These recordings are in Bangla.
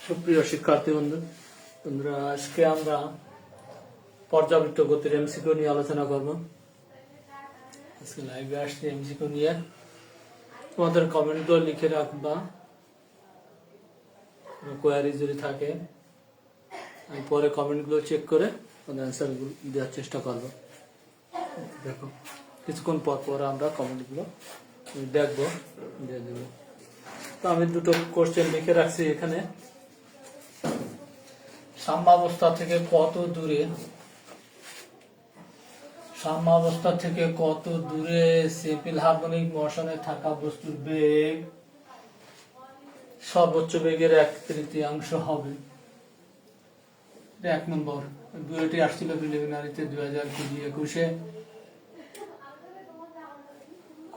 সুপ্রিয় শিক্ষার্থী বন্ধুরা, আজকে আমরা পর্যাবৃত্ত গতির এমসিকিউ নিয়ে আলোচনা করব। আজকে লাইভে আসছে এমসিকিউ নিয়ে। তোমাদের কমেন্টগুলো লিখে রাখবা, কোয়ারি যদি থাকে আমি পরে কমেন্টগুলো চেক করে অ্যান্সারগুলো দেওয়ার চেষ্টা করব। দেখো, কিছুক্ষণ পর পর আমরা কমেন্টগুলো দেখবো, দিয়ে দেব। তো আমি দুটো কোশ্চেন লিখে রাখছি এখানে। সাম্যাবস্থা থেকে কত দূরে সিম্পল হারমোনিক মোশনে থাকা বস্তুর বেগ সর্বোচ্চ বেগের 1/3 হবে। 1 নম্বর বুয়েটে আসছিল প্রিলিমিনারিতে 2020-21-এ।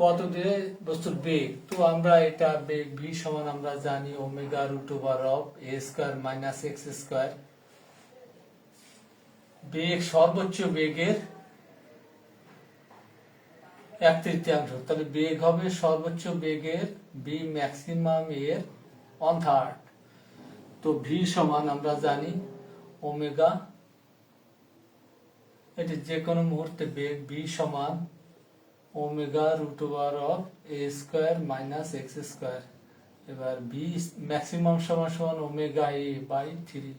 কত দূরে বস্তুর বেগ, তো আমরা এটা বেগ ভি সমান আমরা জানি omega root over of a square minus x square. বেগ সর্বোচ্চ বেগের 1/3, তাহলে বেগ হবে সর্বোচ্চ বেগের বি ম্যাক্সিমাম এর 1/3। তো ভি সমান আমরা জানি ওমেগা, এটি যে কোনো মুহূর্তে বেগ ভি সমান omega root over of a square minus x square. এবার ভি ম্যাক্সিমাম সমান সমান ওমেগা এ বাই 3।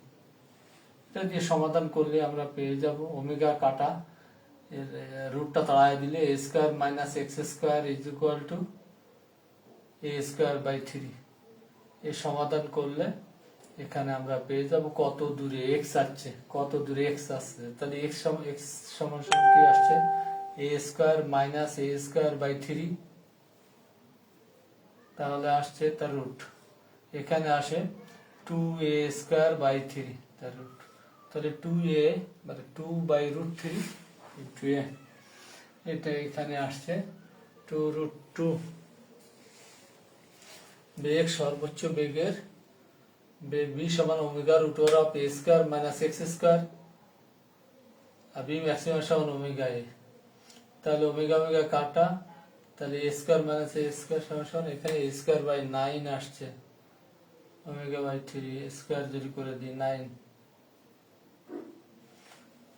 এটা দিয়ে সমাধান করলে আমরা পেয়ে যাব ওমেগা কাটা এর রুটটা তাড়ায় দিলে a square minus x square is equal to a square by 3। এই সমাধান করলে এখানে আমরা পেয়ে যাব কত দূরে এক্স আসছে, তাহলে এক্স সমান সমান কি আসছে a square minus a square by 3। তাহলে আসছে তার রুট, এখানে আসে 2a স্কয়ার বাই 3 তার রুট। তাহলে 2a মানে 2 বাই রুট 3 ইনটু a, এটা এখানে আসছে 2√2। বেগ সর্বোচ্চ বেগের বেগ v সমান omega root over of a square minus x square, আর v ম্যাক্সিমাম সমান ওমেগা a। তাহলে ওমেগা ওমেগা কাটা, তাহলে a square minus a square সমান এখানে a স্কয়ার বাই 9 আসছে, ওমেগা বাই 3 স্কয়ার যদি করে দিই 9।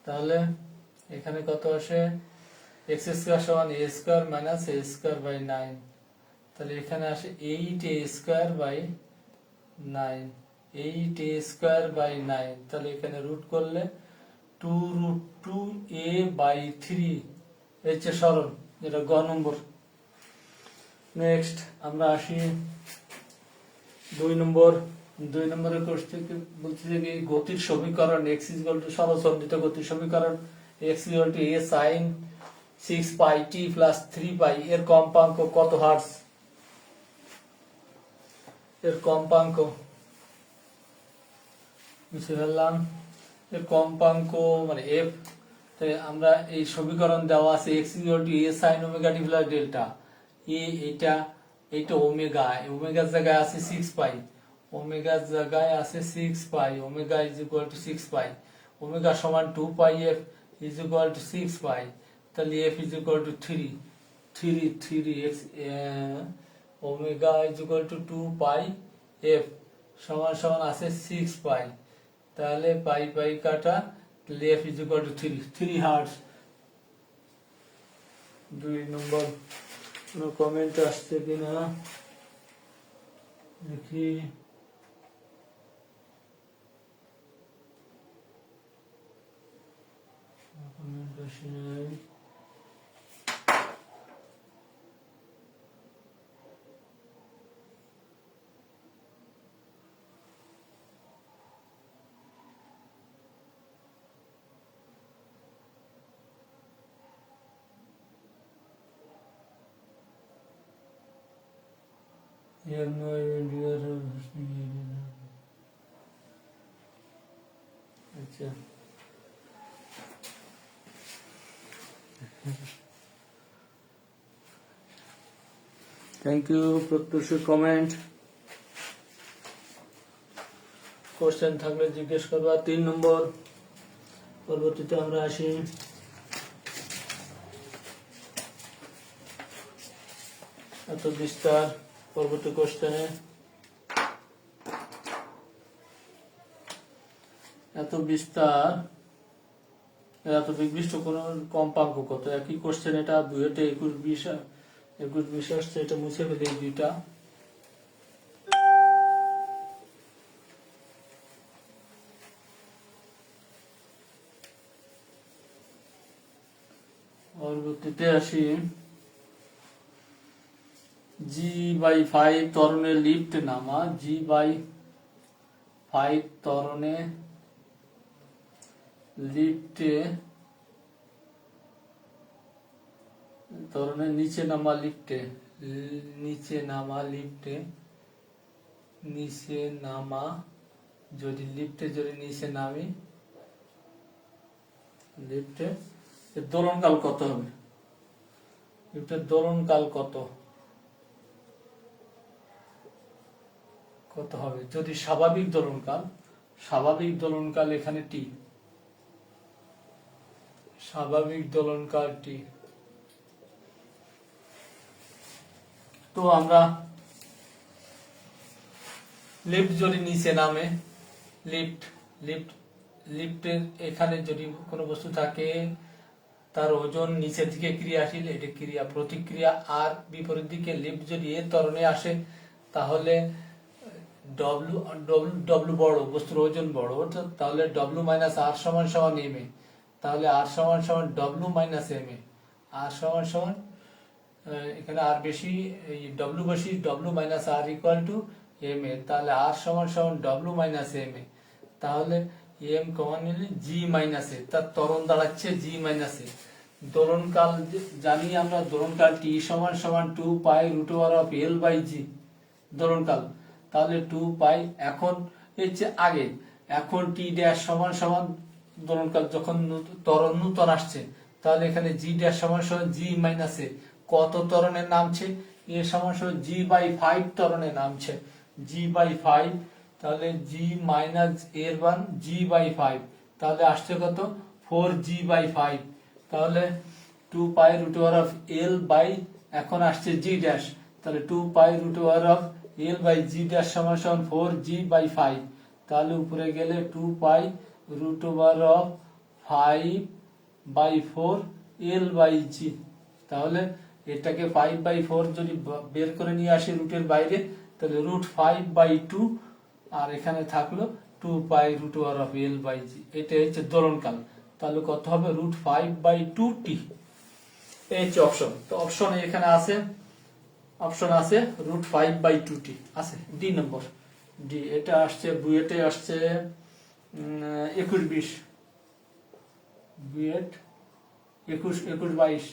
তাহলে এখানে কত আসে x স্কয়ার সমান a square minus a square by 9। তাহলে এখানে আসে 8a square by 9, 8a square by 9। তাহলে এখানে রুট করলে 2√2a বাই 3 হচ্ছে সরল, যেটা গ নম্বর। নেক্সট আমরা আসি 2 নম্বরের কোশ্চেন বলছে যে গতির সমীকরণ x ইকুয়াল টু সরলসন্ধিত গতির সমীকরণ x equal to a sin 6 pi t plus 3 পাই এর কম্পাঙ্ক কত হার্টজ? এর কম্পাঙ্ক বুঝে ফেললাম, এর কম্পাঙ্ক মানে f। তাই আমরা এই সমীকরণ দেওয়া আছে x equal to a sin omega t plus delta a, এইটা ওমেগা, ওমেগার জায়গায় আছে 6 পাই, ওমেগার জায়গায় আছে 6 pi, omega is equal to 6 pi, omega সমান 2 pi f is equal to 6 pi. তাহলে f is equal to 3 x omega is equal to 2 pi f সমান সমান আছে 6 পাই। তাহলে পাই পাই কাটা, তাহলে f is equal to 3 hertz. 2 নম্বর কোনো কমেন্ট আসছে কিনা দেখি। কমেন্ট আসে নাই। আচ্ছা, থ্যাংক ইউ প্রত্যুষের কমেন্ট। কোশ্চেন থাকলে জিজ্ঞেস করবা। 3 নম্বর পরবর্তীতে আমরা আসি এত বিস্তার পরবর্তী কোশ্চেনে। এত বিস্তার এত বিশিষ্ট কোন কম্পাঙ্ক কত? একই কোশ্চেন, এটা বুয়েটে 21-20 আসছে, এটা মুছে ফেলে এই দুইটা। পরবর্তীতে আসি, G/5 ত্বরণে লিফট নামা, G/5 ত্বরণে নিচে নামা লিফটে যদি নিচে নামি, এর দোলনকাল কত হবে? লিফটের দোলনকাল কত হবে? যদি স্বাভাবিক দোলনকাল এখানে টি, স্বাভাবিক দোলনকাল টি। তো আমরা লিফট যদি নিচে নামে, লিফটের এখানে যদি কোনো বস্তু থাকে, তার ওজন নিচের দিকে ক্রিয়াশীল, এটা ক্রিয়া প্রতিক্রিয়া। আর বিপরীত দিকে লিফট যদি এর ত্বরণে আসে, তাহলে ডব্লু বড়, বস্তুর ওজন বড়, তাহলে ডব্লু মাইনাস আর সমান সমান এম এ। তাহলে আর সমান সমান W minus M A. R সমান সমান, এখানে আর বেশি, ডব্লু বেশি, W minus R equal to M A. তাহলে আর সমান সমান ডব্লু মাইনাস এম এ। তাহলে এম কমন নিলে জি মাইনাস এ, তার ত্বরণ দাঁড়াচ্ছে জি মাইনাস এ। দোলনকাল জানি আমরা, দোলনকাল টি সমান সমান 2π√L/g দোলনকাল। তাহলে 2π, এখন আগে, এখন টি ড্যাশ সমান সমান দোলনকাল যখন ত্বরণ নূতন আসছে, তাহলে এখানে জি ড্যাশ সমান সমান জি মাইনাস এ। কত ত্বরণে নামছে? এ সমান সমান G/5 ত্বরণে নামছে, G/5। তাহলে জি মাইনাস এর মান G/5, তাহলে আসছে কত? 4G/5। তাহলে 2π√L, এখন আসছে জি ড্যাশ, তাহলে 2π√L/g ড্যাশ সমান সমান 4G/5। তাহলে উপরে গেলে 2π√5/4L/g। তাহলে এটাকে 5/4 যদি বের করে নিয়ে আসি রুটের বাইরে, তাহলে √5/2, আর এখানে থাকলো 2π√L/g। এটা হচ্ছে দোলনকাল। তাহলে কত হবে? √5/2t। এই হচ্ছে অপশন। তো অপশন এখানে আছে, √5/2t আছে, ডি নম্বর, ডি। এটা আসছে বুয়েটে, আসছে 21-20, বুয়েট 21-22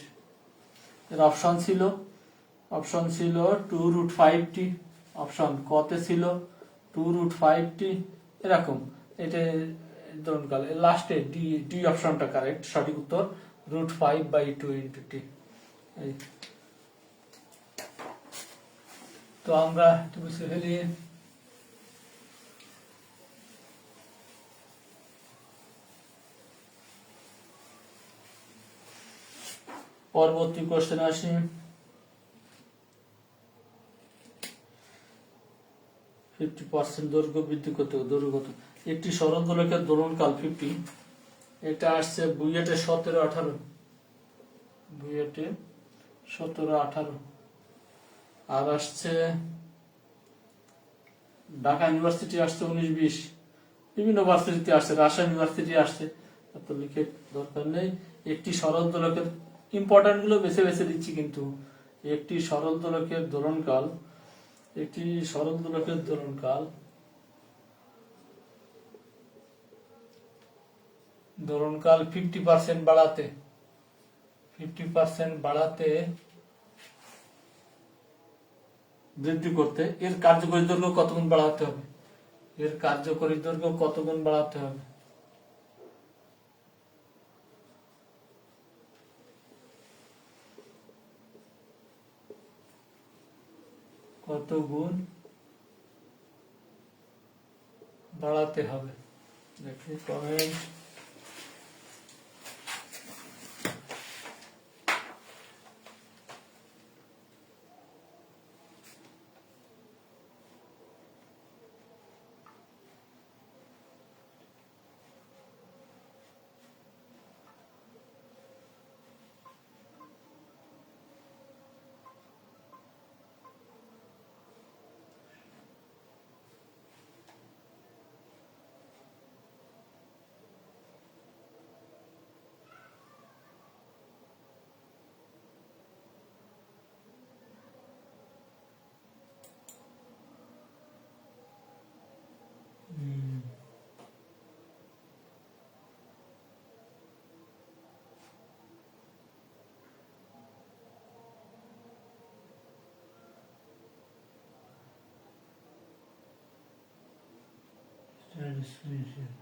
এর অপশন ছিল 2√5t। অপশন কতে ছিল 2√5t, এরকম। এটা দোলনকাল, লাস্টে ডি অপশনটা কারেক্ট, সঠিক উত্তর √5/2 × t। তো আমরা একটু বুঝতে ফেলি। পরবর্তী কোশ্চেন আসি। 50% দৈর্ঘ্য বৃদ্ধি করতে, দৈর্ঘ্য কত? একটি সরল দোলকের দোলনকাল 50। এটা আসছে বুয়েটে 17-18, বুয়েটে 17-18। আর আসছে ঢাকা ইউনিভার্সিটি, আসছে 19-20। বিভিন্ন ভার্সিটিতে আসছে, রাজশাহী ইউনিভার্সিটি আসছে, এত লিখে দরকার নেই। একটি সরল দোলকের, ইম্পর্টেন্ট গুলো বেছে বেছে দিচ্ছি কিন্তু। একটি সরল দোলকের দোলনকাল, দোলনকাল 50% বাড়াতে, বৃদ্ধি করতে এর কার্যকরী দৈর্ঘ্য কত গুণ বাড়াতে হবে? কত গুণ বাড়াতে হবে? দেখি comment. Exponential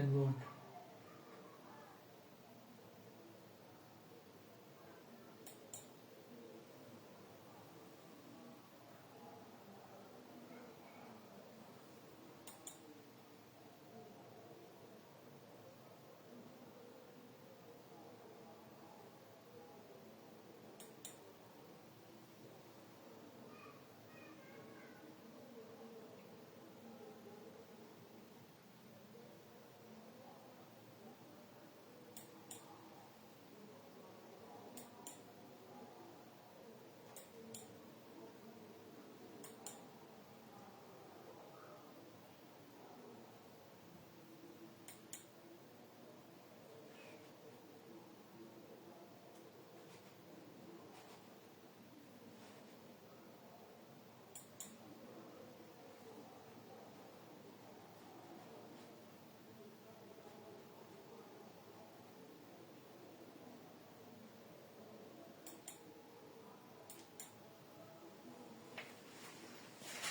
N1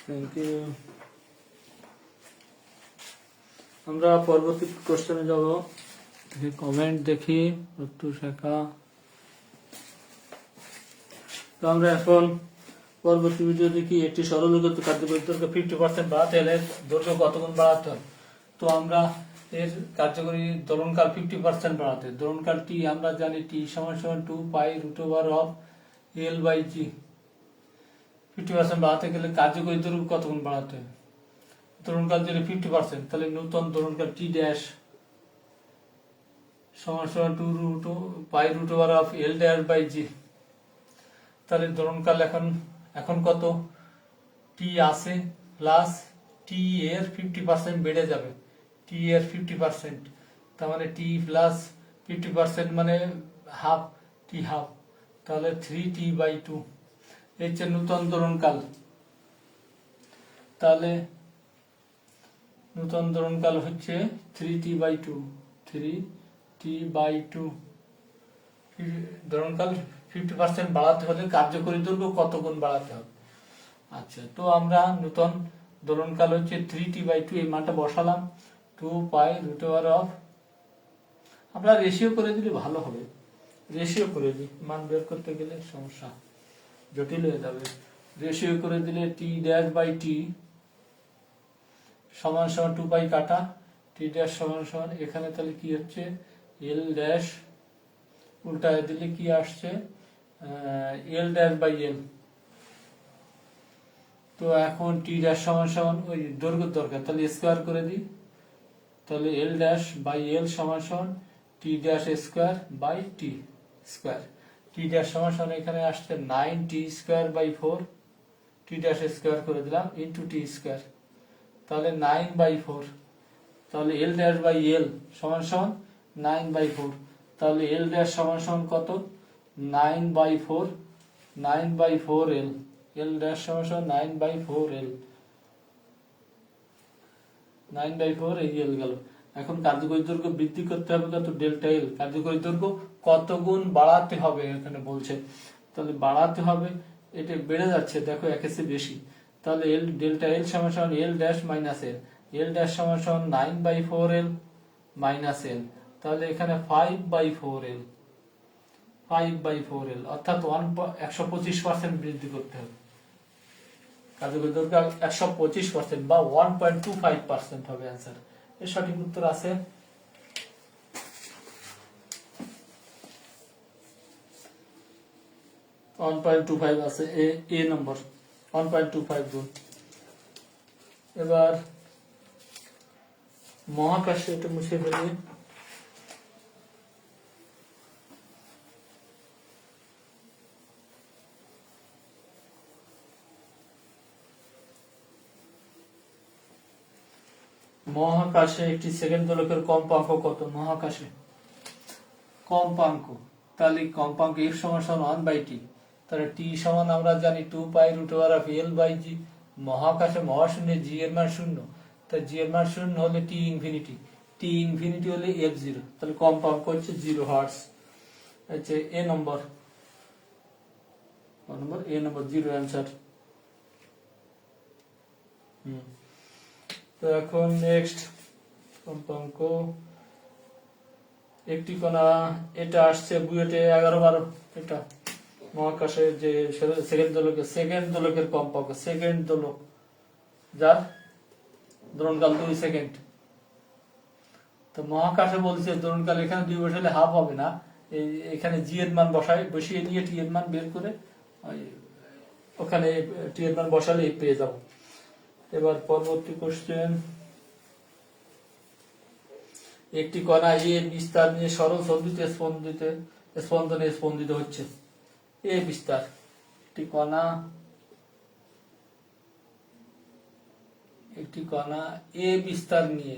thank you. আমরা পরবর্তী কোশ্চেনে যাব। কমেন্ট দেখি প্রত্যুষ শাখা। তো আমরা এখন পরবর্তী ভিডিও দেখি একটি সরলীকৃত কার্যকরী দৈর্ঘ্য 50% বাড়াতে হলে দৈর্ঘ্য কত গুণ বাড়াতে হবে। তো আমরা এর কার্যকরী দোলনকাল 50% বাড়াতে, দোলনকাল টি আমরা জানি টি সমান 2 পাই √L/g। 50% বাড়াতে গেলে কার্যকরী দৈর্ঘ্য কত গুণ বাড়াতে হবে। দোলনকাল যদি 50%, তাহলে নতুন দোলনকাল টি ড্যাশ সমান 2 পাই √L'/g। তাহলে দোলনকাল এখন কত, টি আছে প্লাস টি এর 50% বেড়ে যাবে, টি এর 50%, তার মানে টি প্লাস 50% মানে হাফ, টি হাফ, তাহলে 3t/2 এই যে নূতন দোলনকাল। তাহলে নূতন দোলনকাল হচ্ছে 3t/2, 3t/2। দোলনকাল 50% বাড়াতে হলে কার্যকরী দৈর্ঘ্য কত গুণ বাড়াতে হবে। আচ্ছা, তো আমরা নূতন দোলনকাল হচ্ছে 3t/2, এই মানটা বসালাম। 2 পাই √, আমরা রেশিও করে দিলে ভালো হবে, রেশিও করে দিই, মান বের করতে গেলে সমস্যা জটিল হয়ে যাবে। রেশিও করে দিলে t'/t সমান 2 পাই কাটা, t' সমান এখানে তাহলে কি হচ্ছে L' উল্টায় দিলে কি আসছে L'/L। তো এখন t' সমান ওই দৈর্ঘ্যের দরকার, তাহলে স্কোয়ার করে দিই, তাহলে L'/L সমান t'² স্কোয়ার। t' সমান এখানে আসছে 9t²/4, t' স্কোয়ার করে দিলাম ইন্টু t স্কোয়ার, তাহলে 9/4। তাহলে L'/L সমান 9/4, তাহলে L' সমান কত, 9/4, 9/4L, L' সমান 9/4L, 9/4 এই L গেল। এখন কার্যকরী দৈর্ঘ্য বৃদ্ধি করতে হবে কত, ΔL। কার্যকরী দৈর্ঘ্য কত গুণ বাড়াতে হবে এখানে বলছে, তাহলে বাড়াতে হবে, এটা বেড়ে যাচ্ছে দেখো একের চেয়ে বেশি। তাহলে ΔL সমান L' মাইনাস L, L' সমান 9/4L মাইনাস L, তাহলে এখানে 5/4L, 5/4L, অর্থাৎ 125% বৃদ্ধি করতে হবে। কার্যকরী দৈর্ঘ্য 125% বা 1.25% হবে অ্যান্সার। এর সঠিক উত্তর আছে 1.25 আছে, এ নম্বর 1.25 গুণ। এবার মহাকাশে এটা মুছে ফেলি। মহাকাশে একটি সেকেন্ড দোলকের কম্পাঙ্ক কত, মহাকাশে কম্পাঙ্ক, তাহলে কম্পাঙ্ক f সমান 1/t, তাহলে t সমান আমরা জানি 2 পাই √L/g। মহাকাশে মহাশূন্যে g এর মান 0, তাই জি এর মান শূন্য হলে টি ইনফিনিটি হলে এফ জিরো, তাহলে কম্পাঙ্ক হচ্ছে 0 হার্টজ। আচ্ছা এ নম্বর এ নম্বর 0 অ্যান্সার। তো এখন নেক্সট কম্পাঙ্ক একটি কণা, এটা আসছে বুয়েটে 11-12, এটা মহাকাশে যে সেকেন্ড দোলকের কম্পাঙ্ক, সেকেন্ড দোলক যার দ্রোণকাল 2 সেকেন্ড। তো মহাকাশে বলছে দ্রোণকাল এখানে 2 বসালে হাফ হবে না, এখানে জি এর মান বসিয়ে নিয়ে টি এর মান বের করে ওখানে টি এর মান বসালে পেয়ে যাব। এবার পরবর্তী কোশ্চেন, একটি কণা এ বিস্তার নিয়ে সরল স্পন্দনে স্পন্দিত হচ্ছে। এ বিস্তার, একটি কণা এ বিস্তার নিয়ে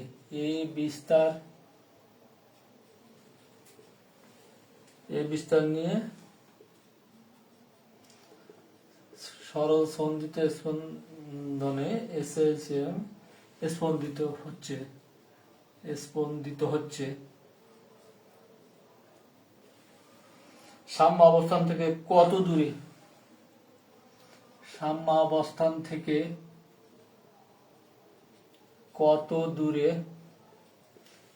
সরল স্পন্দনে স্পন্দিত হচ্ছে। সাম্য অবস্থান থেকে কত দূরে?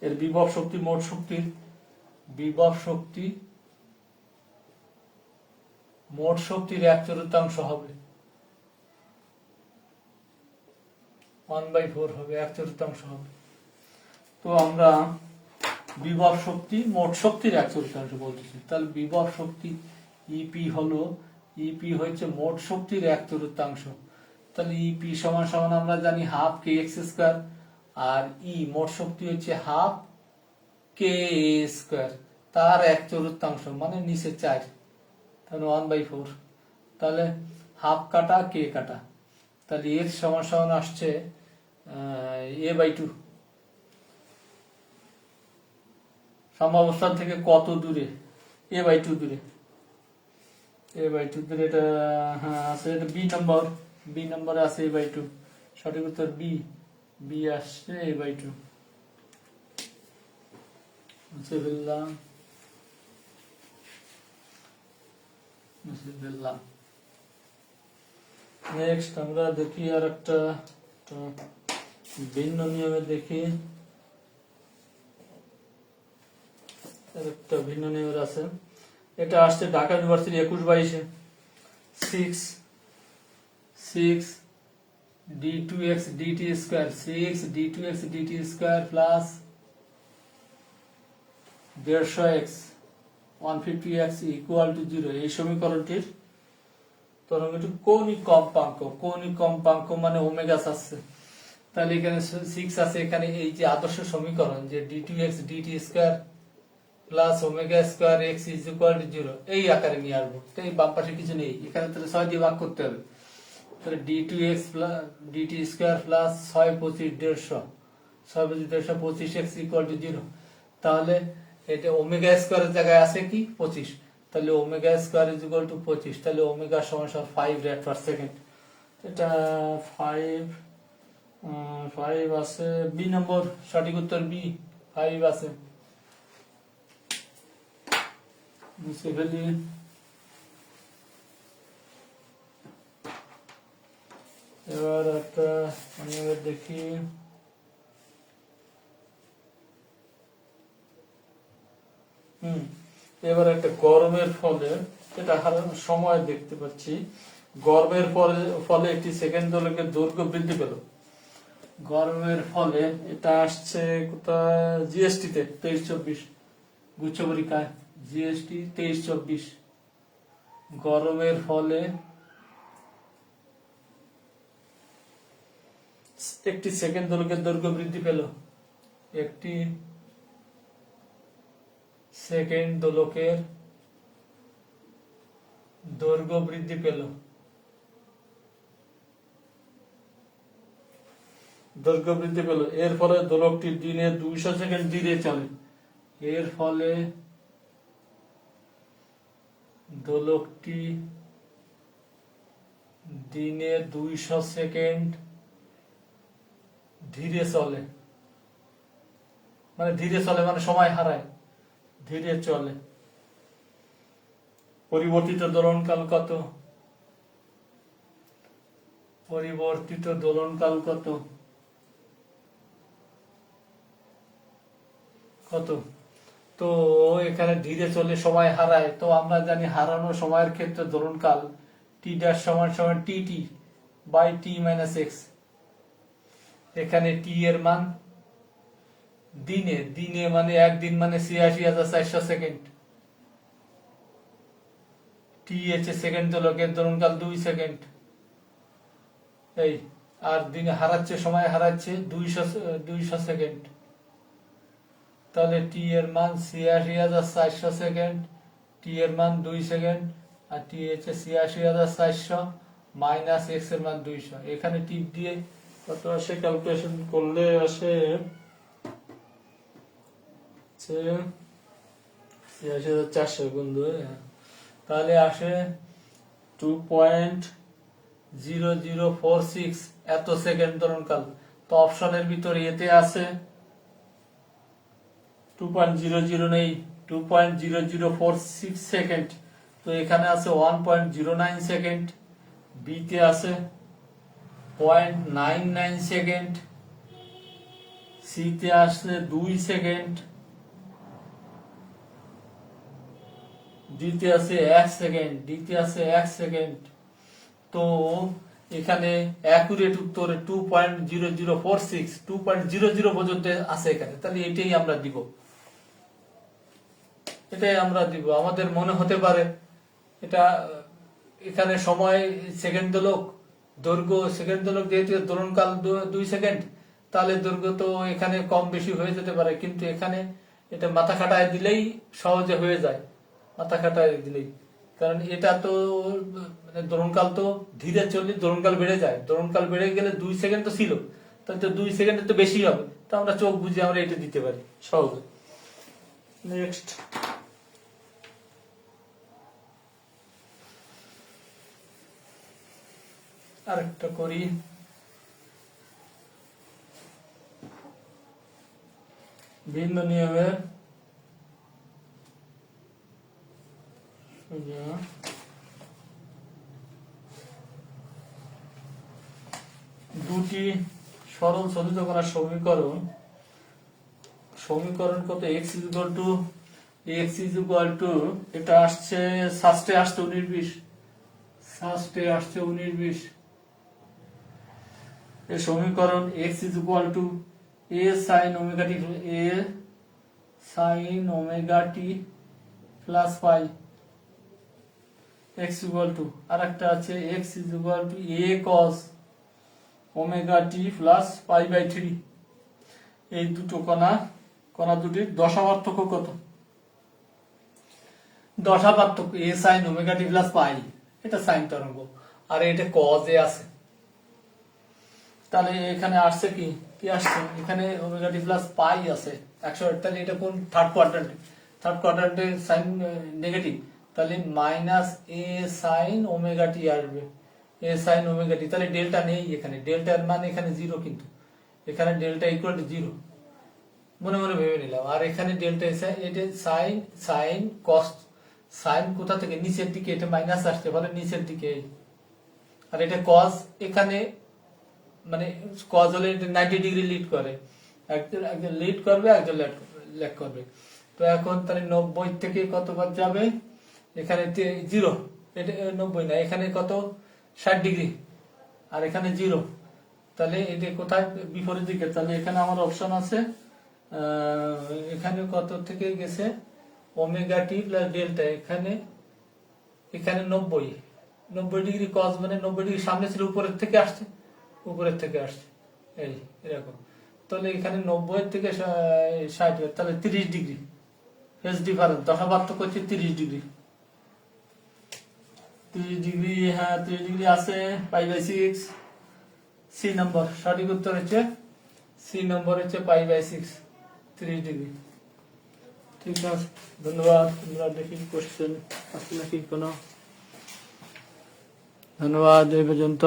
এর বিভব শক্তি মোট শক্তির 1/4 হবে, 1/4 হবে, 1/4 হবে। তো আমরা বিভব শক্তি মোট শক্তির 1/4 বলতেছি, তাহলে বিভব শক্তি ইপি হচ্ছে মোট শক্তির 1/4। তাহলে ইপি সমান সমান আমরা জানি হাফ কে এক্স স্কোয়ার, আর মোট শক্তি হচ্ছে হাফ কে স্কোয়ার, তার 1/4 মানে নিচে 4, তাহলে 1/4। তাহলে হাফ কাটা কে কাটা, তাহলে এক্স সমান সমান আসছে a/2। সাম্যাবস্থান থেকে কত দূরে? a/2 দূরে, এটা আছে, এটা বি নম্বরে আছে a/2, সঠিক উত্তর বি আসছে a/2। নেক্সট আমরা দেখি আর একটা ভিন্ন নিয়মে দেখি, একটা ভিন্ন নিয়মের আছে। এটা আসছে ঢাকা ইউনিভার্সিটি 21-22-এ 6 d2x dt square, 6 d2x dt square plus 150x 150x equal to 0, এই সমীকরণটির তরঙ্গটি কৌণিক কম্পাঙ্ক মানে ওমেগা আছে। তাহলে এখানে 6 আছে, এখানে এই যে আদর্শ সমীকরণ যে d2x dt square plus omega square x is equal to 0, এই আকারে নিয়ে আসবো। এই বাম পাশে কিছু নেই, এখানে তাহলে 6 দিয়ে ভাগ করতে হবে। তাহলে d2x dt square plus 6 25 150, 6 25 25x equal to 0। তাহলে এটা ওমেগা স্কয়ারের জায়গায় আছে কি 25, তাহলে omega square is equal two 25, তাহলে ওমেগা সমান 5 রেড পার সেকেন্ড। এটা 5 আছে, বি নম্বর সঠিক উত্তর বি, 5 আছে। এবার একটা দেখি, এবার একটা গরমের ফলে, এটা সময় দেখতে পাচ্ছি, গরমের ফলে একটি সেকেন্ড দোলকের দৈর্ঘ্য বৃদ্ধি পেল। গরমের ফলে এটা আসছে কোথায়, জিএসটি তে 23-24 গুচ্ছ পরীক্ষায়, জিএসটি 23-24। গরমের ফলে একটি সেকেন্ড দোলকের দৈর্ঘ্য বৃদ্ধি পেল, একটি সেকেন্ড দোলকের দৈর্ঘ্য বৃদ্ধি পেল, এর ফলে দোলকটি দিনে 200 সেকেন্ড ধীরে চলে। এর ফলে দোলকটি দিনে 200 সেকেন্ড ধীরে চলে, মানে ধীরে চলে মানে সময় হারায়, ধীরে চলে। পরিবর্তিত দোলনকাল কত? পরিবর্তিত দোলনকাল কত? কত? তো এখানে ধীরে চলে সময় হারায়, তো আমরা জানি হারানো সময়ের ক্ষেত্রে দোলনকাল টি ড্যাশ সমান সমান টি টি বাই টি মাইনাস এক্স। এখানে টি এর মান দিনে, দিনে মানে একদিন মানে ৮৬,৪০০ সেকেন্ড। টি হচ্ছে সেকেন্ড দোলকের দোলনকাল ২ সেকেন্ড। এই আর দিনে হারাচ্ছে, সময় হারাচ্ছে ২০০ সেকেন্ড। তাহলে টি এর মান ৮৬,৪০০ সেকেন্ড, টি এর মান ২ সেকেন্ড, আর টি হচ্ছে ৮৬,৪০০ মাইনাস এক্স এর মান ২০০। এখানে টিপ দিয়ে কত আসে ক্যালকুলেশন করলে আসে ৮৬,৪০০ গুণ ২, তাহলে আসে 2.0046 এত সেকেন্ড দোলনকাল। তো অপশনের ভিতরে এতে আছে 2.00 নেই, 2.0046 সেকেন্ড। তো এখানে আছে 1.09 সেকেন্ড, বিতে আছে 0.99 সেকেন্ড, সিতে আসলে 2 সেকেন্ড, ডিতে আছে 1 সেকেন্ড, ডিতে আছে 1 সেকেন্ড। তো এখানে অ্যাকুরেট উত্তর 2.0046, 2.00 পর্যন্ত আছে এখানে। তাহলে এটাই আমরা দিব, এটাই আমরা দিব। আমাদের মনে হতে পারে এটা এখানে সময় সেকেন্ড দোলক, দৈর্ঘ্য সেকেন্ড দোলক, যেহেতু দোলনকাল 2 সেকেন্ড, তাহলে দৈর্ঘ্য তো এখানে কম বেশি হয়ে যেতে পারে, কিন্তু এখানে এটা মাথা খাটায় দিলেই সহজে হয়ে যায়, মাথা খাটায় দিলেই। কারণ এটা তো মানে দোলনকাল তো ধীরে চললে দোলনকাল বেড়ে যায়, দোলনকাল বেড়ে গেলে 2 সেকেন্ড তো ছিল, তাহলে তো 2 সেকেন্ডের তো বেশি হবে। তো আমরা চোখ বুঝে আমরা এটা দিতে পারি সহজে। নেক্সট, আরেকটা করি। ভিন্ন নিয়মে দুটি সরল চলিত করার সমীকরণ, সমীকরণ কত? x ইজ ইকুয়াল টু এটা আসছে ষষ্ঠে আসছে 19-20, ষষ্ঠে আসছে 19-20। এই সমীকরণ x is equal to a sin omega T, a sin omega T plus pi, x equal to আর একটা আছে x is equal to a cos omega T plus pi by 3। এই দুটো কণা দুটির দশা পার্থক্য কত? দশা পার্থক্য a sin omega T plus পাই, এটা সাইন তরঙ্গ, আর এটা cos এ আছে। তাহলে এখানে আসছে কি কি আসছে? এখানে ওমেগা টি প্লাস পাই আছে 108। তাহলে এটা কোন থার্ড কোয়াড্রান্টে? থার্ড কোয়াড্রান্টে সাইন নেগেটিভ, তাহলে মাইনাস এ সাইন ওমেগা টি আসবে, এ সাইন ওমেগা টি। তাহলে ডেল্টা নেই এখানে, ডেল্টার মান এখানে 0, কিন্তু এখানে ডেল্টা ইকুয়াল টু 0 মনে মনে ভেবে নিলাম। আর এখানে ডেল্টা এসে এটা সাইন, সাইন কস, সাইন কোথা থেকে? নিচের দিকে, এটা মাইনাস আসতে পারে নিচের দিকে। আর এটা কস, এখানে মানে কজ হলে 90 ডিগ্রি লিড করে, একজন লিড করবে, একজন ল্যাগ করবে। তো এখন তাহলে 90 থেকে কত বাদ যাবে? এখানে 0, এটা 90 না, এখানে কত? 60 ডিগ্রি, আর এখানে 0। তাহলে এটা কোথায়? বিপরীত দিকে। তাহলে এখানে আমার অপশন আছে, এখানে কত থেকে গেছে? ওমেগা টি প্লাস ডেল্টা, এখানে 90 ডিগ্রি কজ, মানে 90 ডিগ্রি সামনে ছিল, উপরের থেকে আসছে, উপরের থেকে আসছে এই এরকম। তাহলে এখানে 90 থেকে 60, তাহলে 30 ডিগ্রি ফেজ ডিফারেন্স, দশা পার্থক্য হচ্ছে 30 ডিগ্রি। 30 ডিগ্রি, হ্যাঁ 30 ডিগ্রি আছে, পাই বাই 6। সি নম্বর সঠিক উত্তর হচ্ছে, সি নম্বর হচ্ছে পাই বাই 6, 30 ডিগ্রি। ঠিক আছে, ধন্যবাদ। তোমরা দেখি কোশ্চেন আছে নাকি কোনো। ধন্যবাদ এই পর্যন্ত।